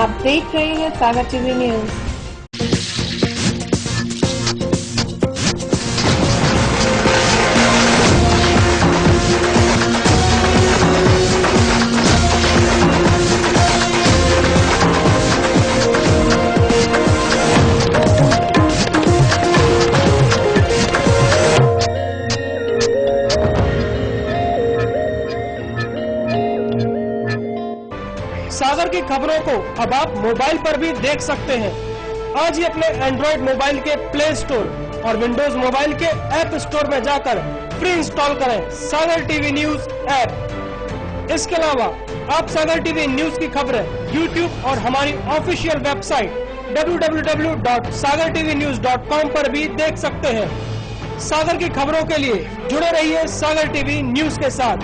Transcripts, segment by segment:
आप देख रहे हैं सागर टीवी न्यूज। सागर की खबरों को अब आप मोबाइल पर भी देख सकते हैं। आज ही अपने एंड्रॉइड मोबाइल के प्ले स्टोर और विंडोज मोबाइल के ऐप स्टोर में जाकर फ्री इंस्टॉल करें सागर टीवी न्यूज ऐप। इसके अलावा आप सागर टीवी न्यूज की खबरें यूट्यूब और हमारी ऑफिशियल वेबसाइट www.sagartvnews.com पर भी देख सकते हैं। सागर की खबरों के लिए जुड़े रहिए सागर टीवी न्यूज के साथ।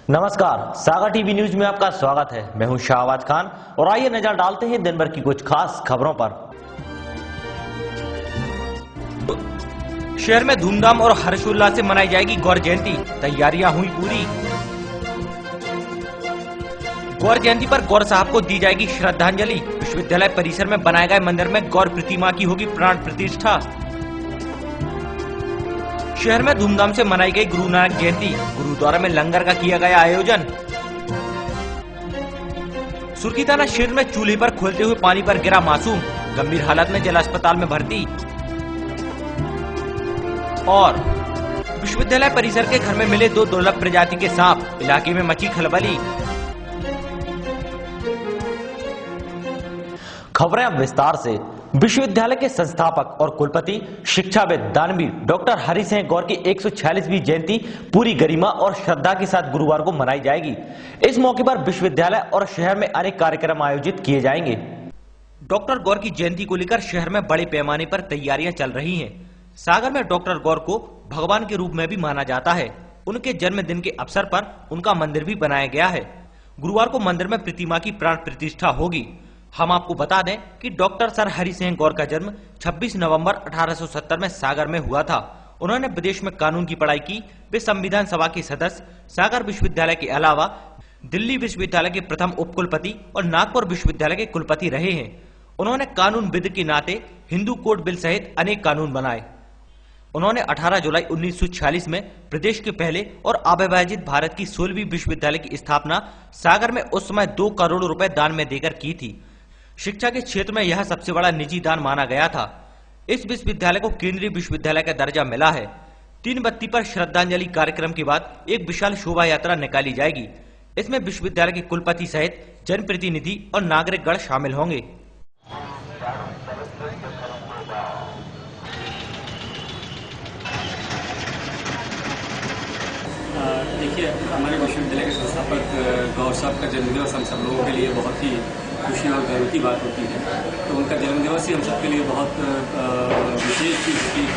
नमस्कार, सागर टीवी न्यूज में आपका स्वागत है। मैं हूं शाहबाज खान और आइए नजर डालते हैं दिन भर की कुछ खास खबरों पर। शहर में धूमधाम और हर्षोल्लास से मनाई जाएगी गौर जयंती, तैयारियां हुई पूरी। गौर जयंती पर गौर साहब को दी जाएगी श्रद्धांजलि। विश्वविद्यालय परिसर में बनाए गए मंदिर में गौर प्रतिमा की होगी प्राण प्रतिष्ठा। शहर में धूमधाम से मनाई गई गुरु नानक जयंती, गुरुद्वारा में लंगर का किया गया आयोजन। सुर्खी थाना क्षेत्र में चूल्हे पर खोलते हुए पानी पर गिरा मासूम, गंभीर हालत में जिला अस्पताल में भर्ती। और विश्वविद्यालय परिसर के घर में मिले 2 दुर्लभ प्रजाति के सांप, इलाके में मची खलबली। खबरें अब विस्तार से। विश्वविद्यालय के संस्थापक और कुलपति शिक्षाविद दानवीर डॉक्टर हरि सिंह गौर की 146वीं जयंती पूरी गरिमा और श्रद्धा के साथ गुरुवार को मनाई जाएगी। इस मौके पर विश्वविद्यालय और शहर में अनेक कार्यक्रम आयोजित किए जाएंगे। डॉक्टर गौर की जयंती को लेकर शहर में बड़े पैमाने पर तैयारियां चल रही हैं। सागर में डॉक्टर गौर को भगवान के रूप में भी माना जाता है। उनके जन्मदिन के अवसर पर उनका मंदिर भी बनाया गया है। गुरुवार को मंदिर में प्रतिमा की प्राण प्रतिष्ठा होगी। हम आपको बता दें कि डॉक्टर सर हरि सिंह गौर का जन्म 26 नवंबर 1870 में सागर में हुआ था। उन्होंने विदेश में कानून की पढ़ाई की। वे संविधान सभा के सदस्य, सागर विश्वविद्यालय के अलावा दिल्ली विश्वविद्यालय के प्रथम उपकुलपति और नागपुर विश्वविद्यालय के कुलपति रहे हैं। उन्होंने कानूनविद के नाते हिंदू कोड बिल सहित अनेक कानून बनाए। उन्होंने 18 जुलाई 1946 में प्रदेश के पहले और अविभाजित भारत की 16वीं विश्वविद्यालय की स्थापना सागर में उस समय 2 करोड़ रुपए दान में देकर की थी। शिक्षा के क्षेत्र में यह सबसे बड़ा निजी दान माना गया था। इस विश्वविद्यालय को केंद्रीय विश्वविद्यालय का दर्जा मिला है। 3 बत्ती पर श्रद्धांजलि कार्यक्रम के बाद एक विशाल शोभा यात्रा निकाली जाएगी। इसमें विश्वविद्यालय के कुलपति सहित जनप्रतिनिधि और नागरिकगण शामिल होंगे। देखिए, हमारे विश्वविद्यालय के संस्थापक गौर साहब का जन्मदिवस हम सब लोगों के लिए बहुत ही खुशी और गर्व की बात होती है। तो उनका जन्मदिवस ही हम सबके लिए बहुत विशेष चीज थी।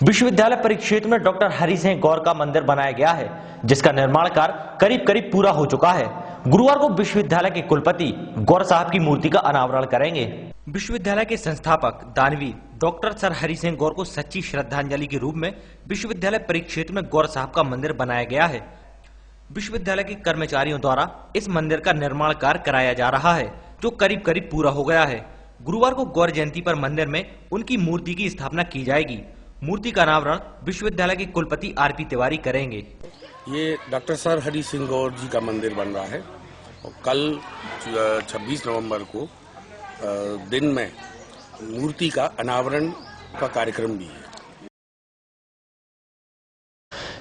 विश्वविद्यालय परिक्षेत्र में डॉक्टर हरि सिंह गौर का मंदिर बनाया गया है, जिसका निर्माण कार्य करीब पूरा हो चुका है। गुरुवार को विश्वविद्यालय के कुलपति गौर साहब की मूर्ति का अनावरण करेंगे। विश्वविद्यालय के संस्थापक दानवीर डॉक्टर सर हरि सिंह गौर को सच्ची श्रद्धांजलि के रूप में विश्वविद्यालय परिक्षेत्र में गौर साहब का मंदिर बनाया गया है। विश्वविद्यालय के कर्मचारियों द्वारा इस मंदिर का निर्माण कार्य कराया जा रहा है, जो करीब पूरा हो गया है। गुरुवार को गौर जयंती पर मंदिर में उनकी मूर्ति की स्थापना की जाएगी। मूर्ति का अनावरण विश्वविद्यालय के कुलपति आरपी तिवारी करेंगे। ये डॉक्टर सर हरि सिंह गौर जी का मंदिर बन रहा है और कल 26 नवंबर को दिन में मूर्ति का अनावरण का कार्यक्रम भी है।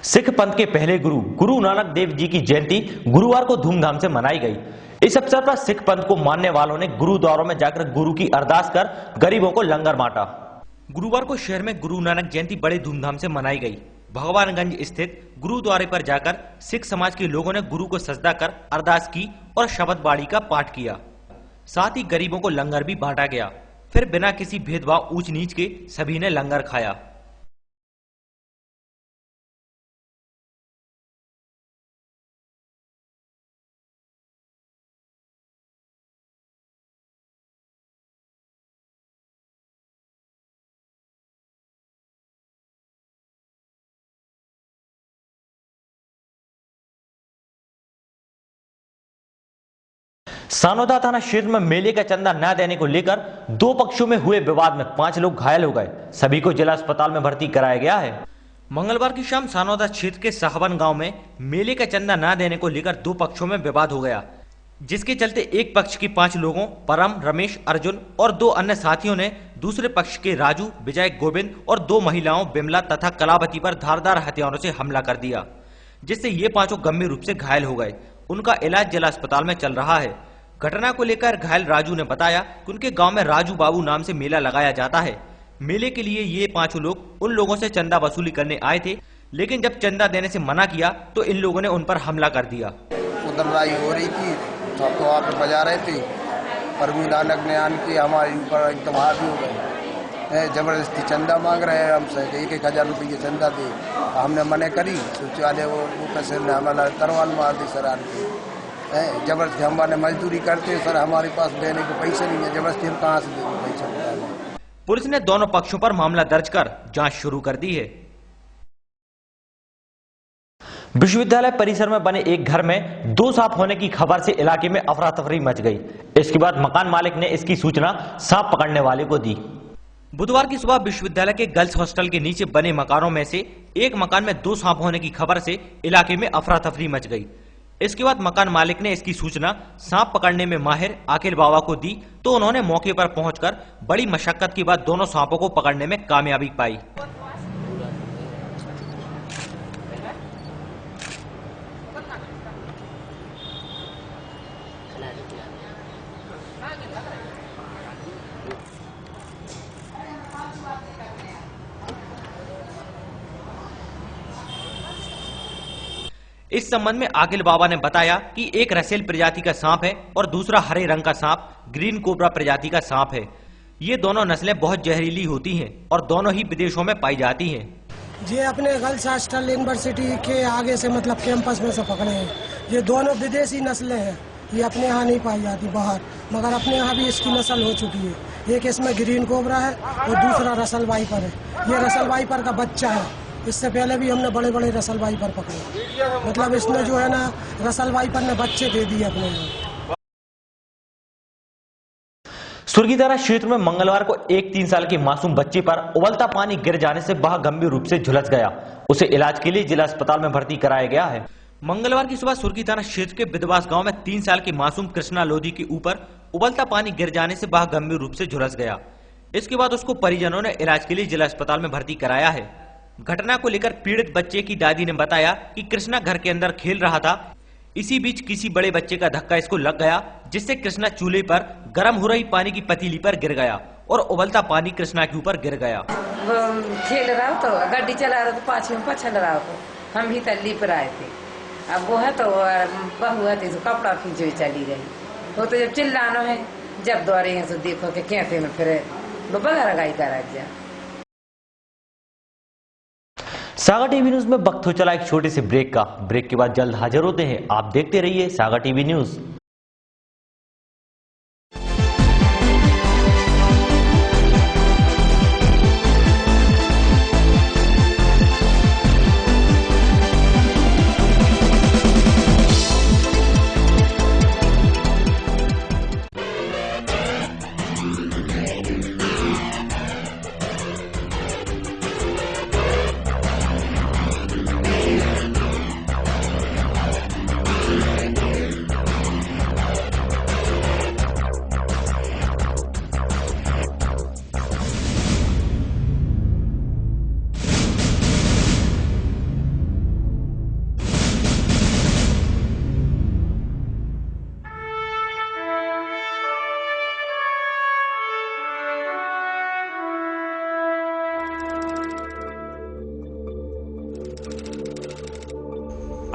सिख पंथ के पहले गुरु नानक देव जी की जयंती गुरुवार को धूमधाम से मनाई गई। इस अवसर पर सिख पंथ को मानने वालों ने गुरुद्वारों में जाकर गुरु की अरदास कर गरीबों को लंगर बांटा। गुरुवार को शहर में गुरु नानक जयंती बड़े धूमधाम से मनाई गई। भगवानगंज स्थित गुरुद्वारे पर जाकर सिख समाज के लोगों ने गुरु को सजदा कर अरदास की और शब्द बाणी का पाठ किया। साथ ही गरीबों को लंगर भी बांटा गया। फिर बिना किसी भेदभाव ऊंच नीच के सभी ने लंगर खाया। सानोदा थाना क्षेत्र में मेले का चंदा न देने को लेकर दो पक्षों में हुए विवाद में 5 लोग घायल हो गए। सभी को जिला अस्पताल में भर्ती कराया गया है। मंगलवार की शाम सानोदा क्षेत्र के साहवन गांव में मेले का चंदा न देने को लेकर दो पक्षों में विवाद हो गया, जिसके चलते एक पक्ष के 5 लोगों परम, रमेश, अर्जुन और 2 अन्य साथियों ने दूसरे पक्ष के राजू, विजय, गोविंद और 2 महिलाओं बिमला तथा कलावती पर धारदार हथियारों से हमला कर दिया, जिससे ये पांचों गंभीर रूप से घायल हो गए। उनका इलाज जिला अस्पताल में चल रहा है। घटना को लेकर घायल राजू ने बताया कि उनके गांव में राजू बाबू नाम से मेला लगाया जाता है। मेले के लिए ये 5 लोग उन लोगों से चंदा वसूली करने आए थे, लेकिन जब चंदा देने से मना किया तो इन लोगों ने उन पर हमला कर दिया। उधर लड़ाई हो रही थी, सब तो वहाँ पे बजा रहे थे, पर अचानक ने आन के हमारे ऊपर एकदम हावी हो गए, जबरदस्ती चंदा मांग रहे हैं हमसे, 1,000 रुपये चंदा दे। हमने मने करी, सोचे वाले वो पैसे ने हमारा तरवाल मार दी सर आन के, जबरदस्ती हमारे मजदूरी करते सर, हमारे पास देने के पैसे नहीं है, जबरदस्ती हम कहाँ से देंगे पैसा। पुलिस ने दोनों पक्षों पर मामला दर्ज कर जांच शुरू कर दी है। विश्वविद्यालय परिसर में बने एक घर में 2 सांप होने की खबर से इलाके में अफरा तफरी मच गई। इसके बाद मकान मालिक ने इसकी सूचना सांप पकड़ने वाले को दी। बुधवार की सुबह विश्वविद्यालय के गर्ल्स हॉस्टल के नीचे बने मकानों में से एक मकान में 2 सांप होने की खबर से इलाके में अफरा तफरी मच गई। इसके बाद मकान मालिक ने इसकी सूचना सांप पकड़ने में माहिर आकिल बाबा को दी, तो उन्होंने मौके पर पहुंचकर बड़ी मशक्कत के बाद दोनों सांपों को पकड़ने में कामयाबी पाई। इस संबंध में आकिल बाबा ने बताया कि एक रसेल प्रजाति का सांप है और दूसरा हरे रंग का सांप ग्रीन कोबरा प्रजाति का सांप है। ये दोनों नस्लें बहुत जहरीली होती हैं और दोनों ही विदेशों में पाई जाती हैं। ये अपने गर्ल्स हॉस्टल यूनिवर्सिटी के आगे से मतलब कैंपस में से पकड़े हैं। ये दोनों विदेशी नस्लें हैं, ये अपने यहाँ नहीं पाई जाती बाहर, मगर अपने यहाँ भी इसकी नस्ल हो चुकी है। एक इसमें ग्रीन कोबरा है और दूसरा रसल वाइपर है। ये रसल वाइपर का बच्चा है। इससे पहले भी हमने बड़े बड़े रसल वाइपर पकड़े, मतलब इसने जो है ना रसल वाइपर ने बच्चे दे दिए अपने यहाँ। सुर्गीदारा क्षेत्र में मंगलवार को एक 3 साल के मासूम बच्चे पर उबलता पानी गिर जाने से वह गंभीर रूप से झुलस गया। उसे इलाज के लिए जिला अस्पताल में भर्ती कराया गया है। मंगलवार की सुबह सुर्गीदारा क्षेत्र के विधवास गांव में 3 साल के मासूम कृष्णा लोधी के ऊपर उबलता पानी गिर जाने से वह गंभीर रूप से झुलस गया। इसके बाद उसको परिजनों ने इलाज के लिए जिला अस्पताल में भर्ती कराया है। घटना को लेकर पीड़ित बच्चे की दादी ने बताया कि कृष्णा घर के अंदर खेल रहा था। इसी बीच किसी बड़े बच्चे का धक्का इसको लग गया, जिससे कृष्णा चूल्हे पर गर्म हो रही पानी की पतीली पर गिर गया और उबलता पानी कृष्णा के ऊपर गिर गया। खेल रहा तो गाड़ी चला रहा तो पाछे में पछल रहा तो हम भी तल्ली पर आए थे। अब वो है तो बहू है तो कपड़ा खींचे चली रही वो तो जब चिल्लाना है, जब दौड़े हैं तो देखो कि कैसे में फिर बगैर गाई करा जा। सागर टीवी न्यूज में वक्त हो चला एक छोटे से ब्रेक का। ब्रेक के बाद जल्द हाजिर होते हैं। आप देखते रहिए सागर टीवी न्यूज।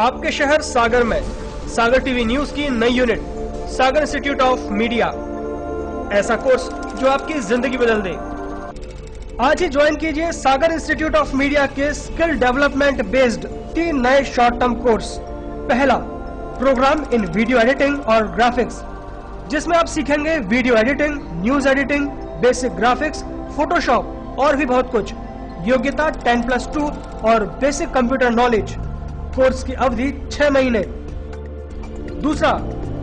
आपके शहर सागर में सागर टीवी न्यूज की नई unit Sagar institute of media. ऐसा कोर्स जो आपकी जिंदगी बदल दे। आज ही ज्वाइन कीजिए सागर इंस्टीट्यूट ऑफ मीडिया के स्किल डेवलपमेंट बेस्ड 3 नए शॉर्ट टर्म कोर्स। पहला, प्रोग्राम इन वीडियो एडिटिंग और ग्राफिक्स, जिसमें आप सीखेंगे video editing, news editing, basic graphics, Photoshop और भी बहुत कुछ। योग्यता 10+2 और बेसिक कंप्यूटर नॉलेज। कोर्स की अवधि 6 महीने। दूसरा,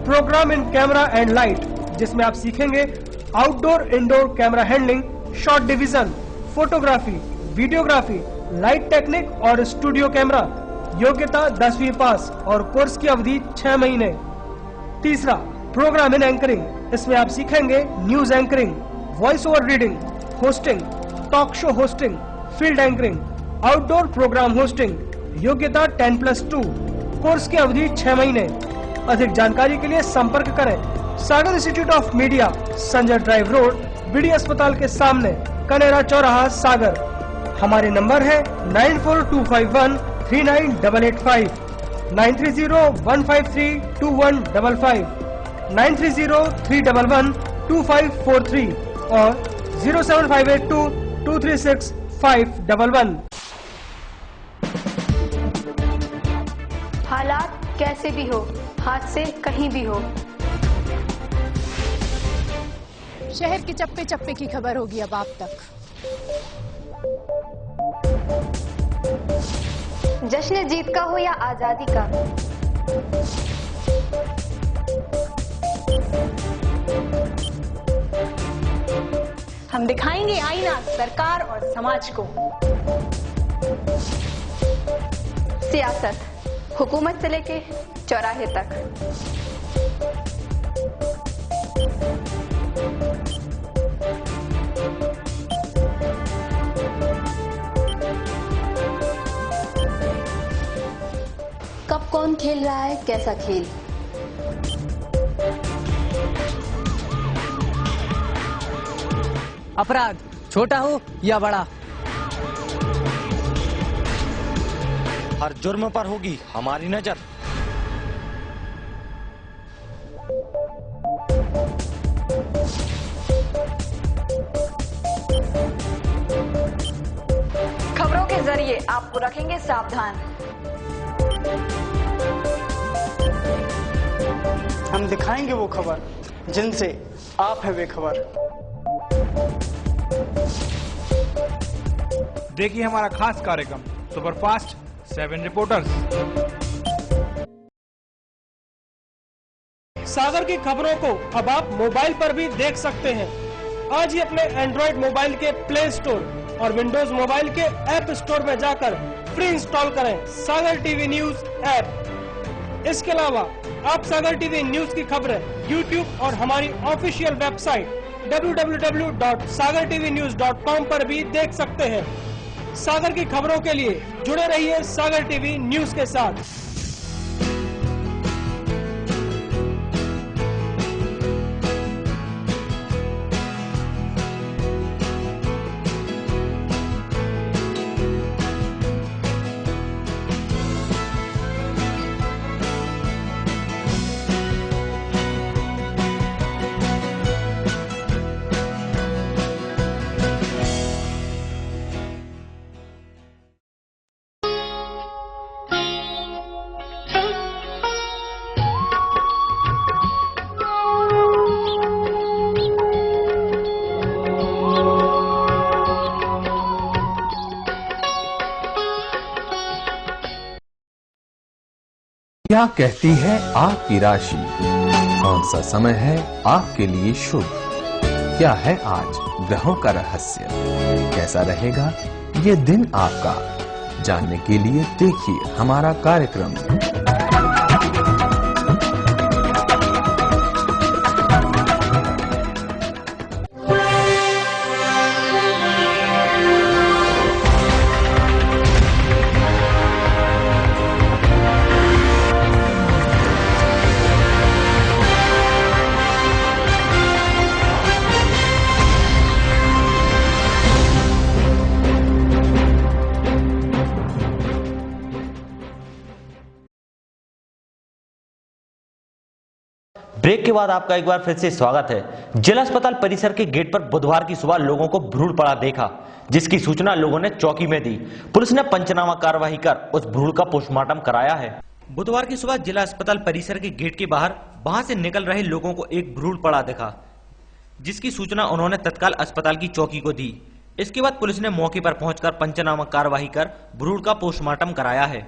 program in camera and light, जिसमें आप सीखेंगे outdoor indoor camera handling, shot division, photography, videography, light technique और स्टूडियो कैमरा। योग्यता 10वीं पास और कोर्स की अवधि 6 महीने। तीसरा, प्रोग्राम इन एंकरिंग, इसमें आप सीखेंगे news anchoring, voice over reading, hosting, talk show hosting, field anchoring, outdoor program hosting. योग्यता 10+2, कोर्स की अवधि 6 महीने। अधिक जानकारी के लिए संपर्क करें Sagar institute of media, Sanjay drive road, BD अस्पताल के सामने, कनेरा चौराहा, सागर। हमारे नंबर है 9425139885, 9301532155, 9303112543 और 07582236511। हालात कैसे भी हो, हाथ से कहीं भी हो, शहर के चप्पे चप्पे की खबर होगी अब आप तक। जश्न जीत का हो या आजादी का, हम दिखाएंगे आईना सरकार और समाज को। सियासत हुकूमत से लेके चौराहे तक, कब कौन खेल रहा है कैसा खेल। अपराध छोटा हो या बड़ा, हर जुर्म पर होगी हमारी नजर। खबरों के जरिए आपको रखेंगे सावधान। हम दिखाएंगे वो खबर जिनसे आप है बेखबर। देखिए हमारा खास कार्यक्रम सुपरफास्ट 7 रिपोर्टर्स। सागर की खबरों को अब आप मोबाइल पर भी देख सकते हैं। आज ही अपने एंड्रॉइड मोबाइल के प्ले स्टोर और विंडोज मोबाइल के ऐप स्टोर में जाकर फ्री इंस्टॉल करें सागर टीवी न्यूज ऐप। इसके अलावा आप सागर टीवी न्यूज की खबरें YouTube और हमारी ऑफिशियल वेबसाइट www.sagartvnews.com पर भी देख सकते हैं। सागर की खबरों के लिए जुड़े रहिए सागर टीवी न्यूज के साथ। क्या कहती है आपकी राशि? कौन सा समय है आपके लिए शुभ? क्या है आज ग्रहों का रहस्य? कैसा रहेगा ये दिन आपका? जानने के लिए देखिए हमारा कार्यक्रम। ब्रेक के बाद आपका एक बार फिर से स्वागत है। जिला अस्पताल परिसर के गेट पर बुधवार की सुबह लोगों को भ्रूण पड़ा देखा, जिसकी सूचना लोगों ने चौकी में दी। पुलिस ने पंचनामा कार्रवाई कर उस भ्रूण का पोस्टमार्टम कराया है। बुधवार की सुबह जिला अस्पताल परिसर के गेट के बाहर वहां से निकल रहे लोगों को एक भ्रूण पड़ा देखा, जिसकी सूचना उन्होंने तत्काल अस्पताल की चौकी को दी। इसके बाद पुलिस ने मौके पर पहुंचकर पंचनामा कार्रवाई कर भ्रूण का पोस्टमार्टम कराया है।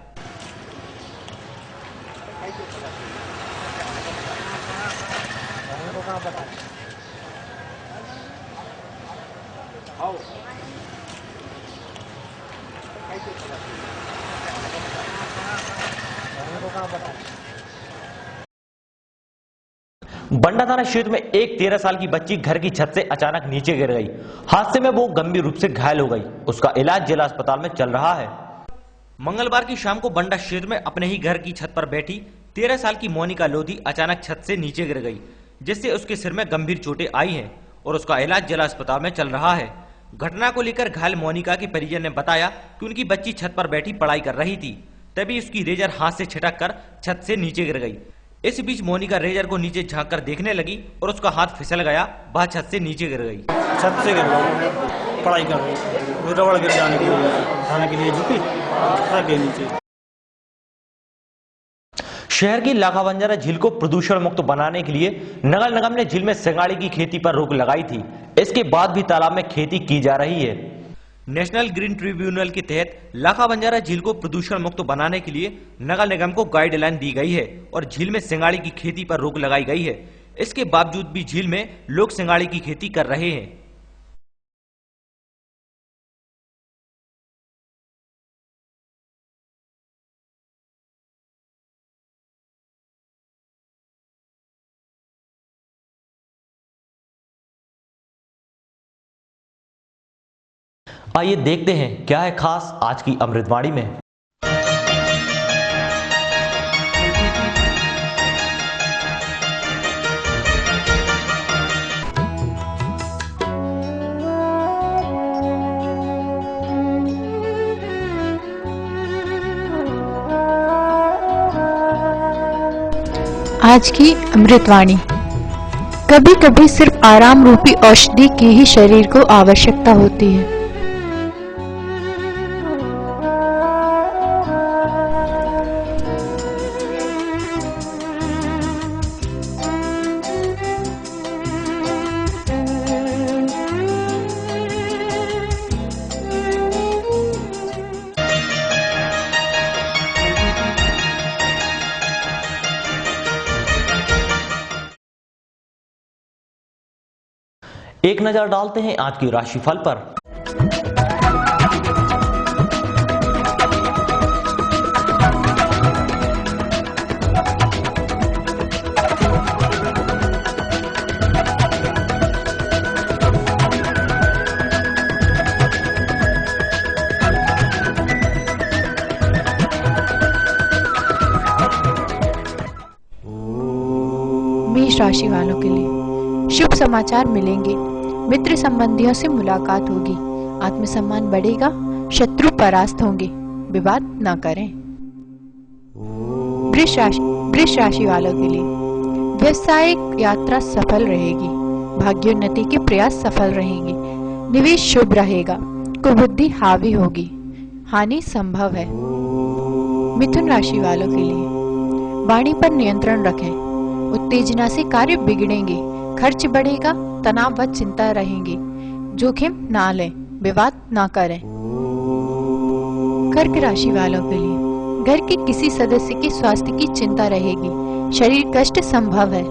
बंडा थाना क्षेत्र में एक 13 साल की बच्ची घर की छत से अचानक नीचे गिर गई। हादसे में वो गंभीर रूप से घायल हो गई। उसका इलाज जिला अस्पताल में चल रहा है। मंगलवार की शाम को बंडा क्षेत्र में अपने ही घर की छत पर बैठी 13 साल की मोनिका लोधी अचानक छत से नीचे गिर गई, जिससे उसके सिर में गंभीर चोटें आई हैं और उसका इलाज जिला अस्पताल में चल रहा है। घटना को लेकर घायल मोनिका के परिजन ने बताया कि उनकी बच्ची छत पर बैठी पढ़ाई कर रही थी, तभी उसकी रेजर हाथ से छिटक कर छत से नीचे गिर गई। इस बीच मोनिका रेजर को नीचे झांक कर देखने लगी और उसका हाथ फिसल गया, वह छत से नीचे गिर गई। छत से गिर गई, पढ़ाई कर रही, रबड़ गिर जाने के लिए झुकी, के नीचे। शहर की लाखा बंजारा झील को प्रदूषण मुक्त बनाने के लिए नगर निगम ने झील में सिंगाड़ी की खेती पर रोक लगाई थी। इसके बाद भी तालाब में खेती की जा रही है। नेशनल ग्रीन ट्रिब्यूनल के तहत लाखा बंजारा झील को प्रदूषण मुक्त बनाने के लिए नगर निगम को गाइडलाइन दी गई है और झील में सिंगाड़ी की खेती पर रोक लगाई गई है। इसके बावजूद भी झील में लोग सिंगाड़ी की खेती कर रहे हैं। आइए देखते हैं क्या है खास आज की अमृतवाणी में। आज की अमृतवाणी। कभी कभी सिर्फ आराम रूपी औषधि की ही शरीर को आवश्यकता होती है। एक नजर डालते हैं आज की राशिफल पर। मेष राशि वालों के लिए शुभ समाचार मिलेंगे। मित्र संबंधियों से मुलाकात होगी। आत्मसम्मान बढ़ेगा। शत्रु परास्त होंगे। विवाद न करें। वृष राशि वालों के लिए व्यवसायिक यात्रा सफल रहेगी। भाग्योन्नति के प्रयास सफल रहेंगे। निवेश शुभ रहेगा। कुबुद्धि हावी होगी। हानि संभव है। मिथुन राशि वालों के लिए वाणी पर नियंत्रण रखें। उत्तेजना से कार्य बिगड़ेंगे। खर्च बढ़ेगा। तनाव व चिंता रहेंगी। जोखिम ना लें। विवाद ना करें। कर्क राशि वालों के लिए घर के किसी सदस्य के स्वास्थ्य की चिंता रहेगी। शरीर कष्ट संभव है।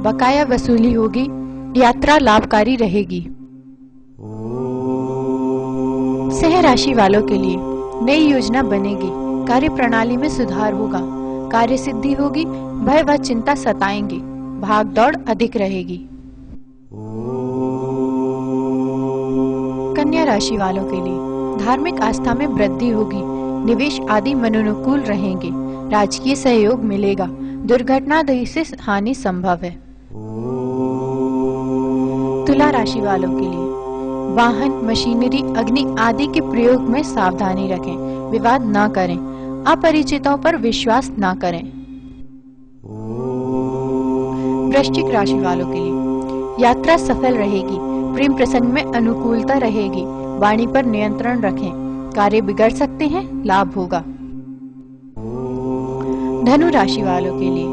बकाया वसूली होगी। यात्रा लाभकारी रहेगी। सिंह राशि वालों के लिए नई योजना बनेगी। कार्य प्रणाली में सुधार होगा। कार्य सिद्धि होगी। भय व चिंता सताएंगे। भाग दौड़ अधिक रहेगी। कन्या राशि वालों के लिए धार्मिक आस्था में वृद्धि होगी। निवेश आदि मनोनुकूल रहेंगे। राजकीय सहयोग मिलेगा। दुर्घटना से हानि संभव है। तुला राशि वालों के लिए वाहन, मशीनरी, अग्नि आदि के प्रयोग में सावधानी रखें। विवाद न करें। अपरिचितों पर विश्वास न करें। वृश्चिक राशि वालों के लिए यात्रा सफल रहेगी, प्रेम प्रसंग में अनुकूलता रहेगी, वाणी पर नियंत्रण रखें, कार्य बिगड़ सकते हैं, लाभ होगा। धनु राशि वालों के लिए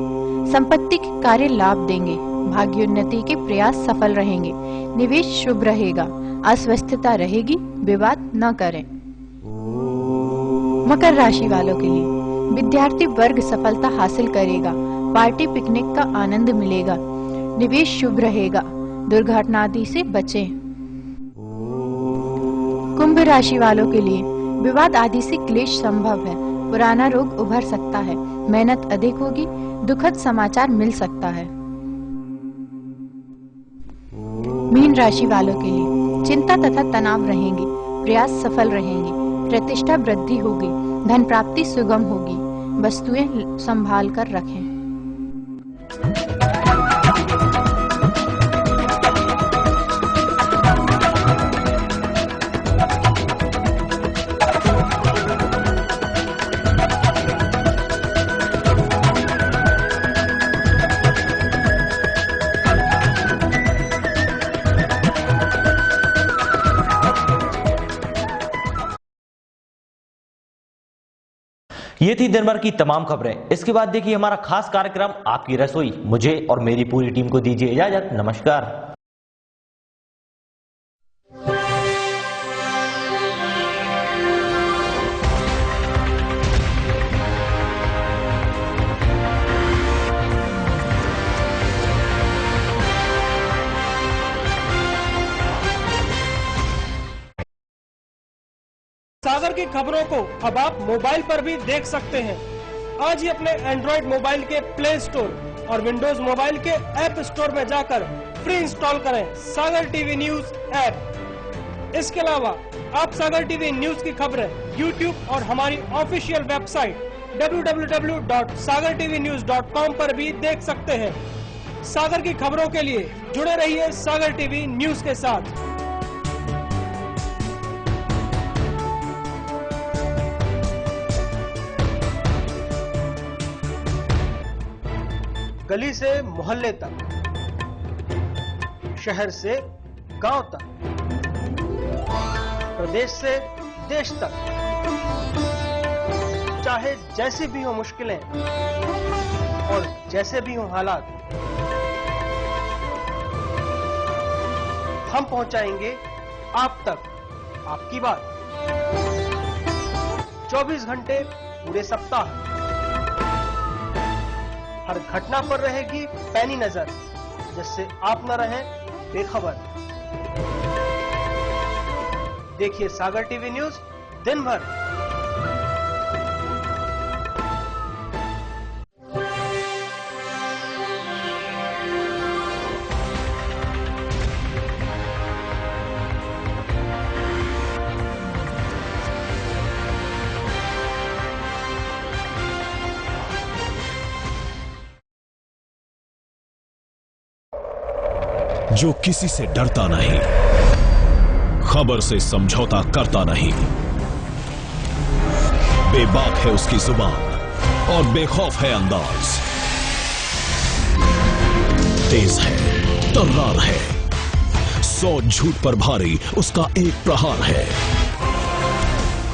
संपत्ति के कार्य लाभ देंगे, भाग्योन्नति के प्रयास सफल रहेंगे, निवेश शुभ रहेगा, अस्वस्थता रहेगी, विवाद न करें। मकर राशि वालों के लिए विद्यार्थी वर्ग सफलता हासिल करेगा, पार्टी पिकनिक का आनंद मिलेगा, निवेश शुभ रहेगा, दुर्घटना आदि से बचें। कुंभ राशि वालों के लिए विवाद आदि से क्लेश संभव है, पुराना रोग उभर सकता है, मेहनत अधिक होगी, दुखद समाचार मिल सकता है। मीन राशि वालों के लिए चिंता तथा तनाव रहेंगे, प्रयास सफल रहेंगे, प्रतिष्ठा वृद्धि होगी, धन प्राप्ति सुगम होगी, वस्तुएं संभाल कर रखें। ये थी दिन भर की तमाम खबरें। इसके बाद देखिए हमारा खास कार्यक्रम आपकी रसोई। मुझे और मेरी पूरी टीम को दीजिए इजाजत। नमस्कार। सागर की खबरों को अब आप मोबाइल पर भी देख सकते हैं। आज ही अपने एंड्रॉइड मोबाइल के प्ले स्टोर और विंडोज मोबाइल के ऐप स्टोर में जाकर फ्री इंस्टॉल करें सागर टीवी न्यूज ऐप। इसके अलावा आप सागर टीवी न्यूज की खबरें YouTube और हमारी ऑफिशियल वेबसाइट www.sagartvnews.com पर भी देख सकते हैं। सागर की खबरों के लिए जुड़े रहिए सागर टीवी न्यूज के साथ। गली से मोहल्ले तक, शहर से गांव तक, प्रदेश से देश तक, चाहे जैसी भी हो मुश्किलें और जैसे भी हो हालात, हम पहुंचाएंगे आप तक आपकी बात। 24 घंटे पूरे सप्ताह, हर घटना पर रहेगी पैनी नजर, जिससे आप न रहें बेखबर। देखिए सागर टीवी न्यूज दिन भर। जो किसी से डरता नहीं, खबर से समझौता करता नहीं, बेबाक है उसकी जुबान और बेखौफ है अंदाज, तेज है, तर्रार है, 100 झूठ पर भारी उसका एक प्रहार है।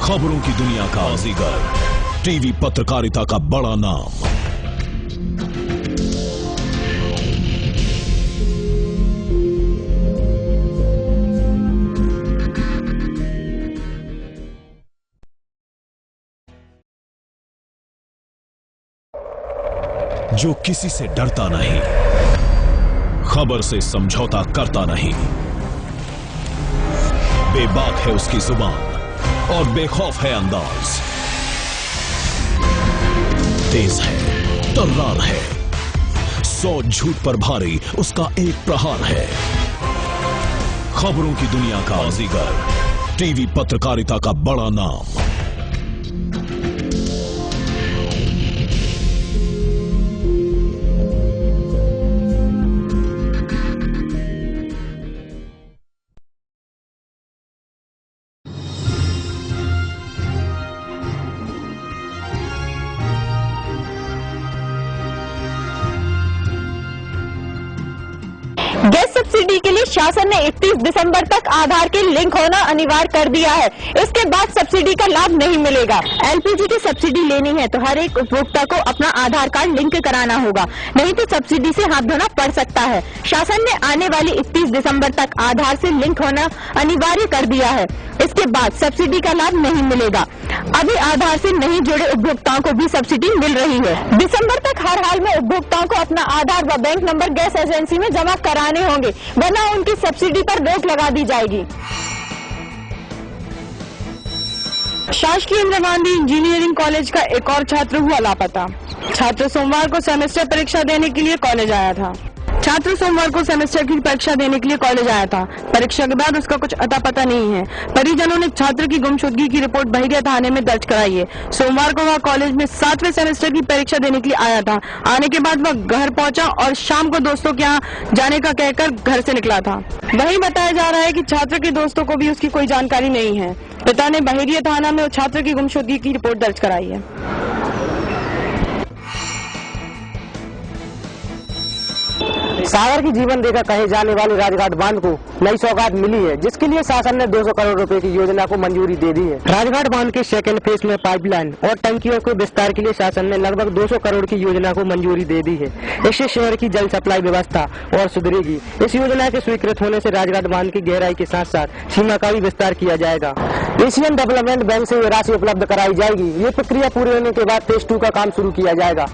खबरों की दुनिया का बाजीगर, टीवी पत्रकारिता का बड़ा नाम, जो किसी से डरता नहीं, खबर से समझौता करता नहीं, बेबाक है उसकी जुबान और बेखौफ है अंदाज, तेज है, तर्रार है, 100 झूठ पर भारी उसका एक प्रहार है। खबरों की दुनिया का बाजीगर, टीवी पत्रकारिता का बड़ा नाम, सब्सिडी के लिए शासन ने 31 दिसंबर तक आधार के लिंक होना अनिवार्य कर दिया है। इसके बाद सब्सिडी का लाभ नहीं मिलेगा। एलपीजी की सब्सिडी लेनी है तो हर एक उपभोक्ता को अपना आधार कार्ड लिंक कराना होगा, नहीं तो सब्सिडी से हाथ धोना पड़ सकता है। शासन ने आने वाली 31 दिसंबर तक आधार से लिंक होना अनिवार्य कर दिया है। इसके बाद सब्सिडी का लाभ नहीं मिलेगा। अभी आधार से नहीं जुड़े उपभोक्ताओं को भी सब्सिडी मिल रही है। दिसंबर तक हर हाल में उपभोक्ताओं को अपना आधार व बैंक नंबर गैस एजेंसी में जमा कराने होंगे, वरना उनकी सब्सिडी पर रोक लगा दी जाएगी। शासकीय इंदिरा गांधी इंजीनियरिंग कॉलेज का एक और छात्र हुआ लापता। छात्र सोमवार को सेमेस्टर परीक्षा देने के लिए कॉलेज आया था। परीक्षा के बाद उसका कुछ अता पता नहीं है। परिजनों ने छात्र की गुमशुदगी की रिपोर्ट बहिरिया थाने में दर्ज कराई है। सोमवार को वह कॉलेज में 7वें सेमेस्टर की परीक्षा देने के लिए आया था। आने के बाद वह घर पहुंचा और शाम को दोस्तों के यहाँ जाने का कहकर घर से निकला था। वहीं बताया जा रहा है कि छात्र के दोस्तों को भी उसकी कोई जानकारी नहीं है। पिता ने बहिरिया थाना में छात्र की गुमशुदगी की रिपोर्ट दर्ज कराई है। सागर की जीवन रेखा कहे जाने वाले राजघाट बांध को नई सौगात मिली है, जिसके लिए शासन ने 200 करोड़ रुपए की योजना को मंजूरी दे दी है। राजघाट बांध के सेकेंड फेज में पाइपलाइन और टंकियों के विस्तार के लिए शासन ने लगभग 200 करोड़ की योजना को मंजूरी दे दी है। इससे शहर की जल सप्लाई व्यवस्था और सुधरेगी। इस योजना के स्वीकृत होने से राजघाट बांध की गहराई के साथ साथ सीमा का भी विस्तार किया जाएगा। एशियन डेवलपमेंट बैंक से ये राशि उपलब्ध कराई जाएगी। ये प्रक्रिया पूरी होने के बाद फेज 2 का काम शुरू किया जाएगा।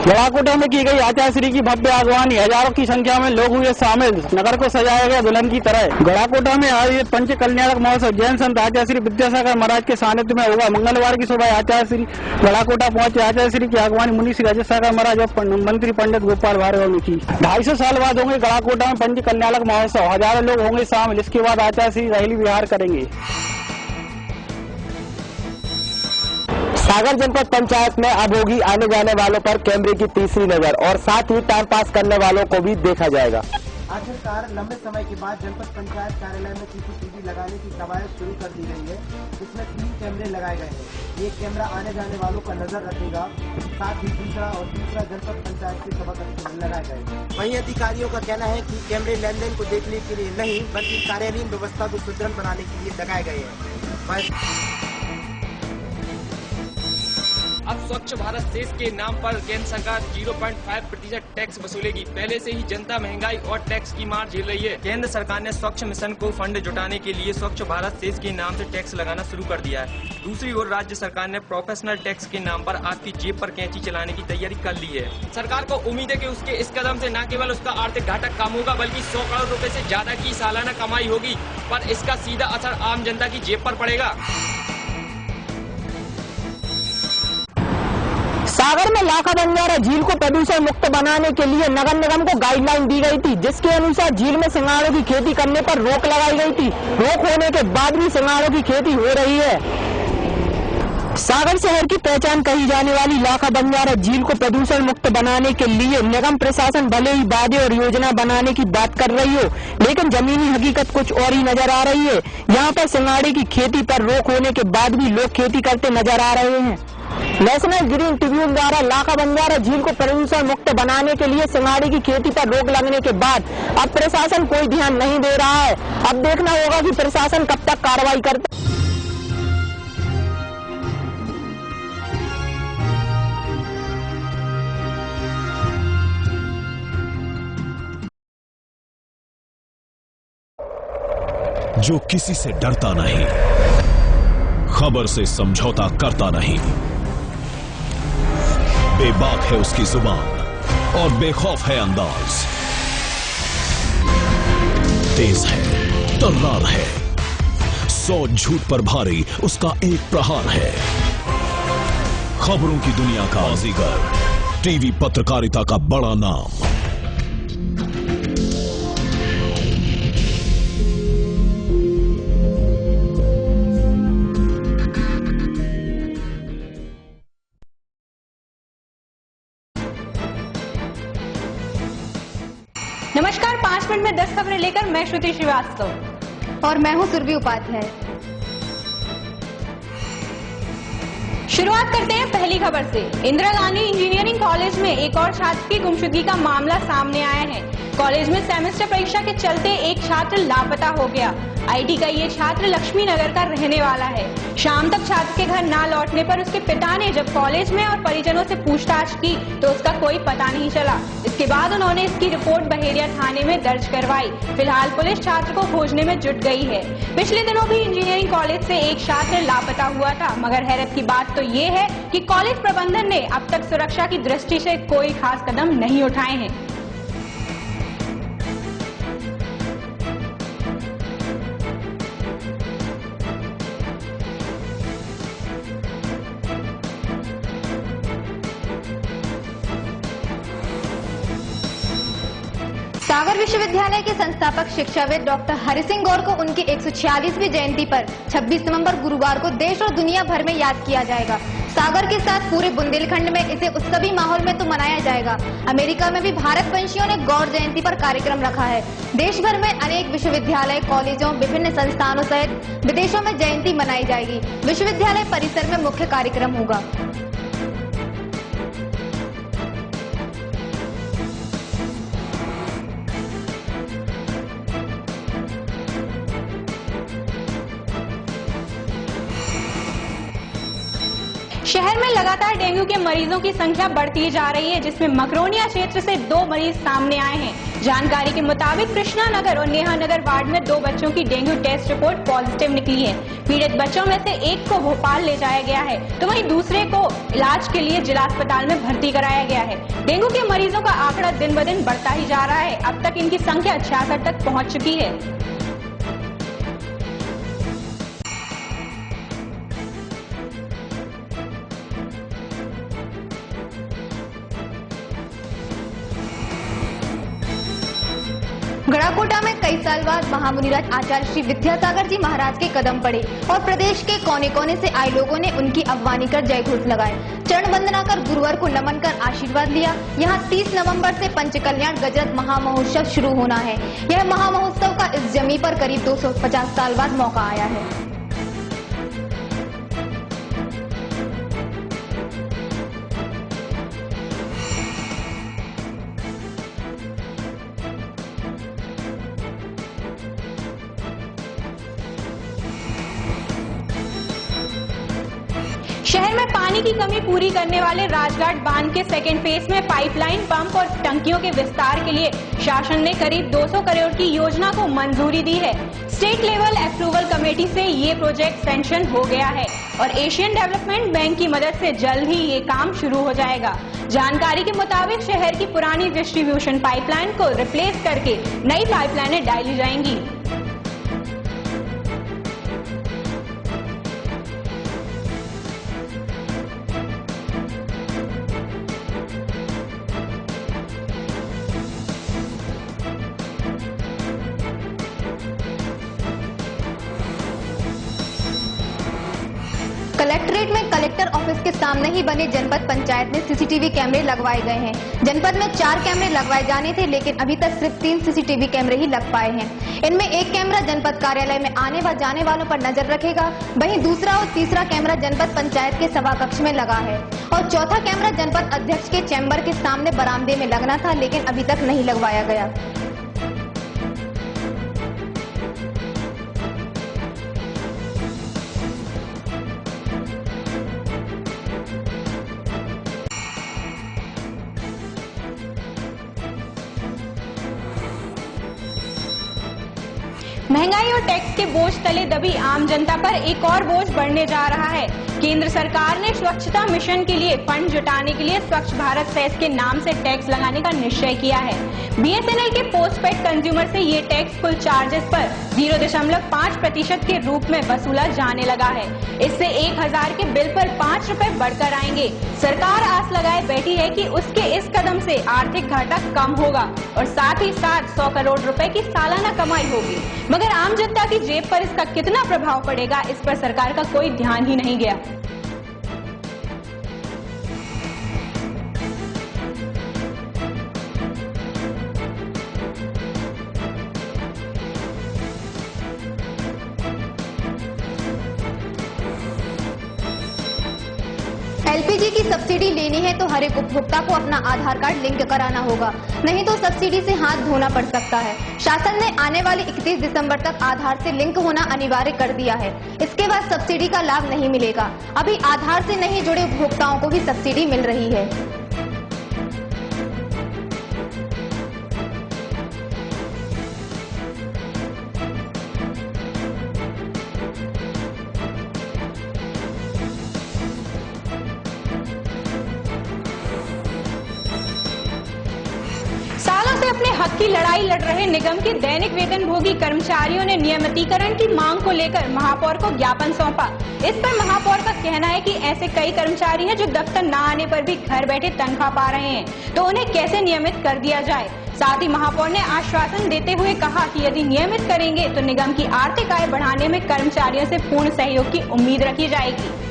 गड़ाकोटा में की गई आचार्यश्री की भव्य आगवानी, हजारों की संख्या में लोग हुए शामिल। नगर को सजाया गया दुल्हन की तरह। गड़ाकोटा में आयोजित पंच कल्याणक महोत्सव जैन संत आचार्यश्री विद्यासागर महाराज के सानिध्य में होगा। मंगलवार की सुबह आचार्यश्री गड़ाकोटा पहुंचे। आचार्यश्री की आगवानी मुनि श्री राजेसागर महाराज और मंत्री पंडित गोपाल भार्गव ने की। 250 साल बाद होंगे गड़ाकोटा में पंच कल्याणक महोत्सव, हजारों लोग होंगे शामिल। इसके बाद आचार्यश्री रैली विहार करेंगे। सागर जनपद पंचायत में अब होगी आने जाने वालों पर कैमरे की तीसरी नजर और साथ ही टाइम पास करने वालों को भी देखा जाएगा। आखिरकार लंबे समय के बाद जनपद पंचायत कार्यालय में सीसीटीवी लगाने की कवायद शुरू कर दी गई है। इसमें 3 कैमरे लगाए गए हैं। एक कैमरा आने जाने वालों का नजर रखेगा, साथ ही तीसरा जनपद पंचायत के सभा कक्ष में लगाए गए। वहीं अधिकारियों का कहना है कि कैमरे लेनदेन को देखने के लिए नहीं, बल्कि कार्यालयीन व्यवस्था को सुदृढ़ बनाने के लिए लगाए गए हैं। अब स्वच्छ भारत सेस के नाम पर केंद्र सरकार 0.5% टैक्स वसूलेगी। पहले से ही जनता महंगाई और टैक्स की मार झेल रही है। केंद्र सरकार ने स्वच्छ मिशन को फंड जुटाने के लिए स्वच्छ भारत सेस के नाम से टैक्स लगाना शुरू कर दिया है। दूसरी ओर राज्य सरकार ने प्रोफेशनल टैक्स के नाम पर आपकी जेब पर कैंची चलाने की तैयारी कर ली है। सरकार को उम्मीद है कि उसके इस कदम से न केवल उसका आर्थिक घाटा कम होगा, बल्कि 100 करोड़ रुपए से ज्यादा की सालाना कमाई होगी, पर इसका सीधा असर आम जनता की जेब पर पड़ेगा। सागर में लाखा बंजारा झील को प्रदूषण मुक्त बनाने के लिए नगर निगम को गाइडलाइन दी गई थी, जिसके अनुसार झील में सिंघाड़ों की खेती करने पर रोक लगाई गई थी। रोक होने के बाद भी सिंघाड़ों की खेती हो रही है। सागर शहर की पहचान कही जाने वाली लाखा बंजारा झील को प्रदूषण मुक्त बनाने के लिए निगम प्रशासन भले ही वादे और योजना बनाने की बात कर रही हो, लेकिन जमीनी हकीकत कुछ और ही नजर आ रही है। यहाँ पर सिंघाड़े की खेती पर रोक होने के बाद भी लोग खेती करते नजर आ रहे हैं। नेशनल ग्रीन ट्रिब्यून द्वारा लाखा बंजारा झील को प्रदूषण मुक्त बनाने के लिए सिंघाड़े की खेती पर रोक लगने के बाद अब प्रशासन कोई ध्यान नहीं दे रहा है। अब देखना होगा कि प्रशासन कब तक कार्रवाई करता है। जो किसी से डरता नहीं, खबर से समझौता करता नहीं, बेबाक है उसकी जुबान और बेखौफ है अंदाज, तेज है, तर्रार है, 100 झूठ पर भारी उसका एक प्रहार है। खबरों की दुनिया का बाजीगर, टीवी पत्रकारिता का बड़ा नाम। नमस्कार, 5 मिनट में 10 खबरें लेकर मैं श्रुति श्रीवास्तव और मैं हूं सुरभि उपाध्याय। शुरुआत करते हैं पहली खबर से। इंदिरा गांधी इंजीनियरिंग कॉलेज में एक और छात्र की गुमशुदगी का मामला सामने आया है। कॉलेज में सेमेस्टर परीक्षा के चलते एक छात्र लापता हो गया। आईटी का ये छात्र लक्ष्मी नगर का रहने वाला है। शाम तक छात्र के घर ना लौटने पर उसके पिता ने जब कॉलेज में और परिजनों से पूछताछ की तो उसका कोई पता नहीं चला। इसके बाद उन्होंने इसकी रिपोर्ट बहेरिया थाने में दर्ज करवाई। फिलहाल पुलिस छात्र को खोजने में जुट गई है। पिछले दिनों भी इंजीनियरिंग कॉलेज से एक छात्र लापता हुआ था, मगर हैरत की बात तो ये है कि कॉलेज प्रबंधन ने अब तक सुरक्षा की दृष्टि से कोई खास कदम नहीं उठाए हैं। सागर विश्वविद्यालय के संस्थापक शिक्षाविद डॉक्टर हरि सिंह गौर को उनकी 146वीं जयंती पर 26 नवंबर गुरुवार को देश और दुनिया भर में याद किया जाएगा। सागर के साथ पूरे बुंदेलखंड में इसे उत्सवी माहौल में तो मनाया जाएगा। अमेरिका में भी भारतवंशियों ने गौर जयंती पर कार्यक्रम रखा है। देश भर में अनेक विश्वविद्यालय, कॉलेजों, विभिन्न संस्थानों सहित विदेशों में जयंती मनाई जाएगी। विश्वविद्यालय परिसर में मुख्य कार्यक्रम होगा। शहर में लगातार डेंगू के मरीजों की संख्या बढ़ती जा रही है, जिसमें मकरोनिया क्षेत्र से 2 मरीज सामने आए हैं। जानकारी के मुताबिक कृष्णा नगर और नेहा नगर वार्ड में 2 बच्चों की डेंगू टेस्ट रिपोर्ट पॉजिटिव निकली है। पीड़ित बच्चों में से एक को भोपाल ले जाया गया है, तो वहीं दूसरे को इलाज के लिए जिला अस्पताल में भर्ती कराया गया है। डेंगू के मरीजों का आंकड़ा दिन ब दिन बढ़ता ही जा रहा है। अब तक इनकी संख्या 66 तक पहुँच चुकी है। गढ़ाकोटा में कई साल बाद महामुनिराज आचार्य श्री विद्यासागर जी महाराज के कदम पड़े और प्रदेश के कोने कोने से आए लोगों ने उनकी अगवानी कर जय घोष लगाए। चरण वंदना कर गुरुवार को नमन कर आशीर्वाद लिया। यहाँ 30 नवंबर से पंचकल्याण गजरत महामहोत्सव शुरू होना है। यह महामहोत्सव का इस जमी पर करीब 250 साल बाद मौका आया है। शहर में पानी की कमी पूरी करने वाले राजघाट बांध के सेकेंड फेज में पाइपलाइन, पंप और टंकियों के विस्तार के लिए शासन ने करीब 200 करोड़ की योजना को मंजूरी दी है। स्टेट लेवल अप्रूवल कमेटी से ये प्रोजेक्ट सैंक्शन हो गया है और एशियन डेवलपमेंट बैंक की मदद से जल्द ही ये काम शुरू हो जाएगा। जानकारी के मुताबिक शहर की पुरानी डिस्ट्रीब्यूशन पाइपलाइन को रिप्लेस करके नई पाइपलाइनें डाली जाएंगी। कलेक्ट्रेट में कलेक्टर ऑफिस के सामने ही बने जनपद पंचायत में सीसीटीवी कैमरे लगवाए गए हैं। जनपद में 4 कैमरे लगवाए जाने थे, लेकिन अभी तक सिर्फ 3 सीसीटीवी कैमरे ही लग पाए हैं। इनमें एक कैमरा जनपद कार्यालय में आने व जाने वालों पर नजर रखेगा, वहीं दूसरा और तीसरा कैमरा जनपद पंचायत के सभा कक्ष में लगा है और चौथा कैमरा जनपद अध्यक्ष के चैम्बर के सामने बरामदे में लगना था, लेकिन अभी तक नहीं लगवाया गया। महंगाई और टैक्स के बोझ तले दबी आम जनता पर एक और बोझ बढ़ने जा रहा है। केंद्र सरकार ने स्वच्छता मिशन के लिए फंड जुटाने के लिए स्वच्छ भारत सेस के नाम से टैक्स लगाने का निश्चय किया है। बीएसएनएल के पोस्टपेड कंज्यूमर से ये टैक्स कुल चार्जेस पर 0.5% के रूप में वसूला जाने लगा है। इससे 1000 के बिल पर 5 रुपए बढ़कर आएंगे। सरकार आस लगाए बैठी है कि उसके इस कदम से आर्थिक घाटा कम होगा और साथ ही साथ 100 करोड़ रुपए की सालाना कमाई होगी, मगर आम जनता की जेब पर इसका कितना प्रभाव पड़ेगा, इस पर सरकार का कोई ध्यान ही नहीं गया। एलपीजी की सब्सिडी लेनी है तो हर एक उपभोक्ता को अपना आधार कार्ड लिंक कराना होगा, नहीं तो सब्सिडी से हाथ धोना पड़ सकता है। शासन ने आने वाले 31 दिसंबर तक आधार से लिंक होना अनिवार्य कर दिया है। इसके बाद सब्सिडी का लाभ नहीं मिलेगा। अभी आधार से नहीं जुड़े उपभोक्ताओं को भी सब्सिडी मिल रही है। अपने हक की लड़ाई लड़ रहे निगम के दैनिक वेतन भोगी कर्मचारियों ने नियमितीकरण की मांग को लेकर महापौर को ज्ञापन सौंपा। इस पर महापौर का कहना है कि ऐसे कई कर्मचारी हैं जो दफ्तर न आने पर भी घर बैठे तनख्वाह पा रहे हैं, तो उन्हें कैसे नियमित कर दिया जाए। साथ ही महापौर ने आश्वासन देते हुए कहा कि यदि नियमित करेंगे तो निगम की आर्थिक आय बढ़ाने में कर्मचारियों से पूर्ण सहयोग की उम्मीद रखी जाएगी।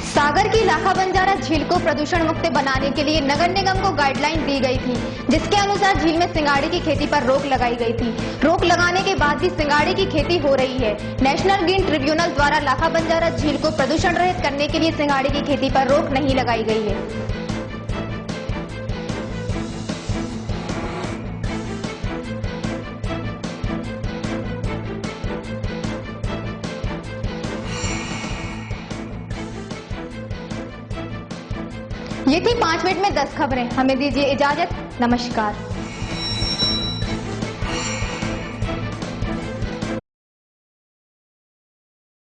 सागर की लाखा बंजारा झील को प्रदूषण मुक्त बनाने के लिए नगर निगम को गाइडलाइन दी गई थी, जिसके अनुसार झील में सिंगाड़े की खेती पर रोक लगाई गई थी। रोक लगाने के बाद भी सिंगाड़े की खेती हो रही है। नेशनल ग्रीन ट्रिब्यूनल द्वारा लाखा बंजारा झील को प्रदूषण रहित करने के लिए सिंगाड़े की खेती पर रोक नहीं लगाई गई है। ये थी 5 मिनट में 10 खबरें। हमें दीजिए इजाजत। नमस्कार।